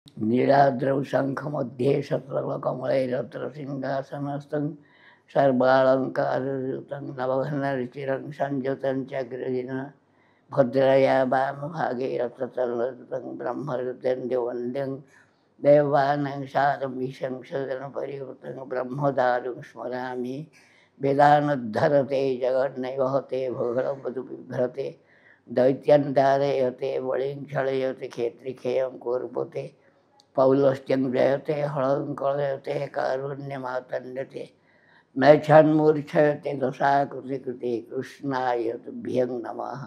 नीलाद्रौ शङ्खमध्ये शतकमलैरत्र सिंहासनस्थं सर्वालङ्कारयुतं नवघनरुचिरं संयुतं चक्रजिन भद्रया वामभागे रथतलयुतं ब्रह्मरुद्रं वन्द्यं देवानां सारमीशं सदनपरिवृतं ब्रह्मदारुं स्मरामि वेदानुद्धरते जगन्नैवहते भोगवधुबिभ्रते दैत्यं धारयते बलिं क्षलयते क्षेत्रिक्षयं कुर्वते पौलस्त्यं जयते हलं कलयते कारुण्यमातन्यते मैच्छन्मूर्छयते दशाकृतिकृते कृष्णाय तुभ्यं नमः।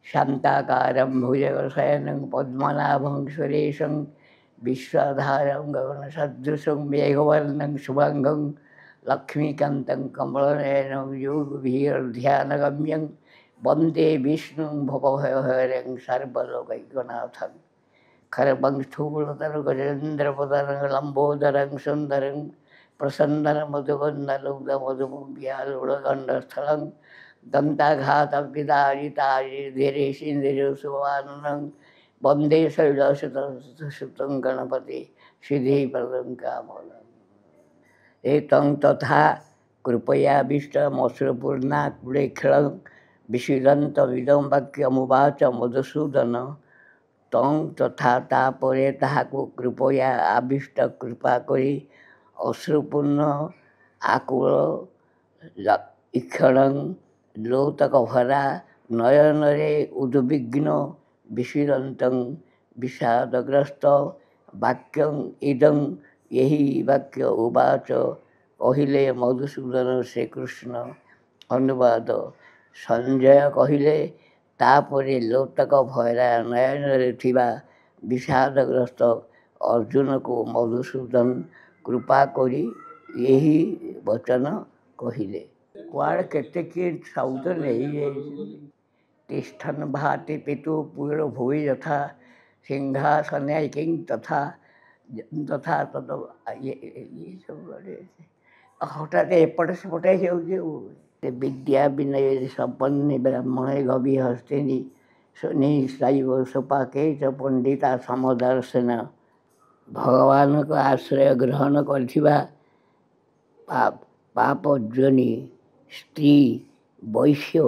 शान्ताकारं भुजगशयनं पद्मनाभं सुरेशं विश्वाधारं गगनसदृशं मेघवर्णं शुभाङ्गं लक्ष्मीकान्तं कमलनयनं योगभिर्ध्यानगम्यं वन्दे विष्णुं भवभयहरं सर्वलोकैकनाथं खरवं स्थूलतरं गजेन्द्रपदरं लम्बोदरं सुन्दरं प्रसन्नं मधुकन्दलुब्धमधुमं व्यालुडगण्डस्थलं दन्ताघातविदारितारिधीरेशीन्द्रियसुवाननं वन्दे शैलसुतं गणपति सिद्धिप्रदं कामदम् एतं तथा कृपयाभीष्टमश्रुपूर्णाकुलेक्षणं विषीदन्तमिदं वाक्यमुवाच मधुसूदन तं तथा तापरे ताहाकु कृपया आविष्ट कृपा करी अश्रुपूर्ण आकुल ईक्षण लोतक भरा नयनरे उद्विग्न विषीदन्तं विषादग्रस्त वाक्यं इदं यही वाक्य उवाच कहिले मधुसूदन श्रीकृष्ण अनुवाद संजय कहिले तापरे लोतक भरा नयनरे थिबा विषादग्रस्त अर्जुन को मधुसूदन कृपा करी यही वचन कहिले कुआड़े केते किए शब्द नहीं तिष्ठन भाति पितु पूर्ण भूमि यथा सिंहासने किं तथा तथा तद ये सब बड़े हठात एपटे सेपटे विद्या विनय संपन्न ब्राह्मण गभि हस्तिनी निशैव सोपाके च पंडिता समदर्शन भगवान को आश्रय ग्रहण कर पापजनी स्त्री वैश्य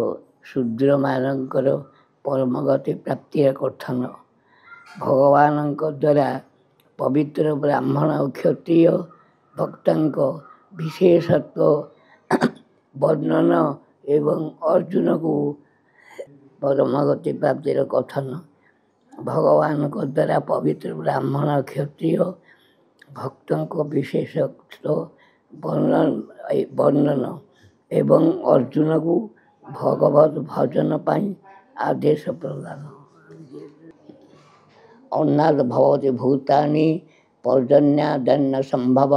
शूद्र मानकर परमगति प्राप्तिर कथन भगवान द्वारा पवित्र ब्राह्मण क्षत्रिय भक्तों विशेषत्व वर्णन एवं अर्जुन को परमगति प्राप्तिर कथन भगवान द्वारा पवित्र ब्राह्मण क्षत्रिय भक्तों को विशेषत्व वर्णन एवं अर्जुन को भगवत भजन पाई आदेश प्रदान अन्नाद भवति भूतानि पर्जन्यादन्न संभव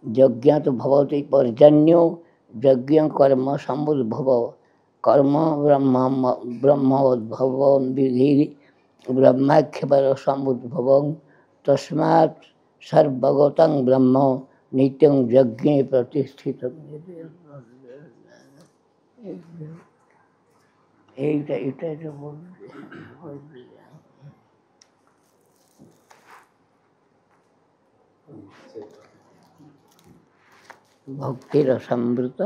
यज्ञात भवति पर्जन्यो यज्ञ कर्म समुद्भव कर्म ब्रह्मोद्भव विधि ब्रह्माख्यपर समुद्भव तस्मात् सर्वगतं ब्रह्म नित्यं यज्ञे प्रतिष्ठितं भक्ति रसामृत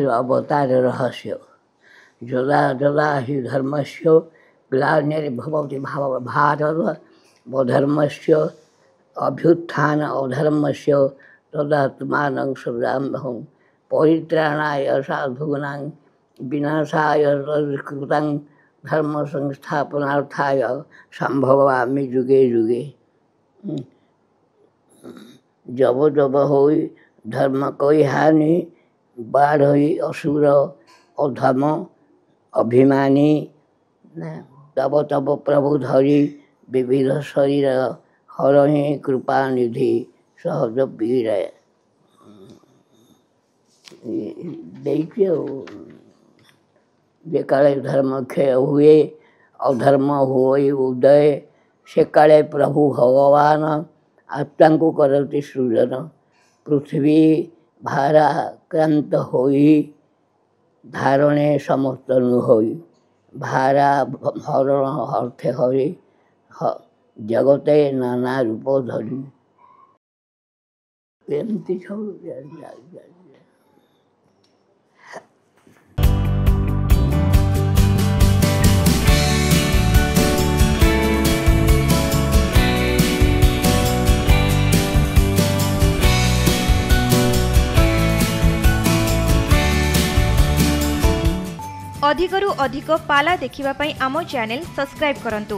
अवतार रहस्य जदा जदा हि धर्मस्य ग्लानिर्भवति भारत अधर्मस्य अभ्युत्थान अधर्मस्य तदात्मानं सदाम्यहं परित्राणाय साधूनां विनाशाय कृतं धर्म संस्थापनार्थाय संभवामि युगे युगे जब जब होई धर्म कोई हानि बाढ़ हुई असुर अधम अभिमानी तब तब प्रभु धरी विविध शरीर हरहि कृपा निधि सहज वीर देखिए जे काले धर्म क्षय हुए अधर्म हुए उदय से काले प्रभु भगवान आत्मा को करती सृजन पृथ्वी भाराक्रांत होई धारणे समस्त नुहोई भारा हरण अर्थे हरि जगते नाना रूप धरी एमती सब अधिकरु अधिक पाला देखिबा पई आमो चैनल सब्सक्राइब करंतु।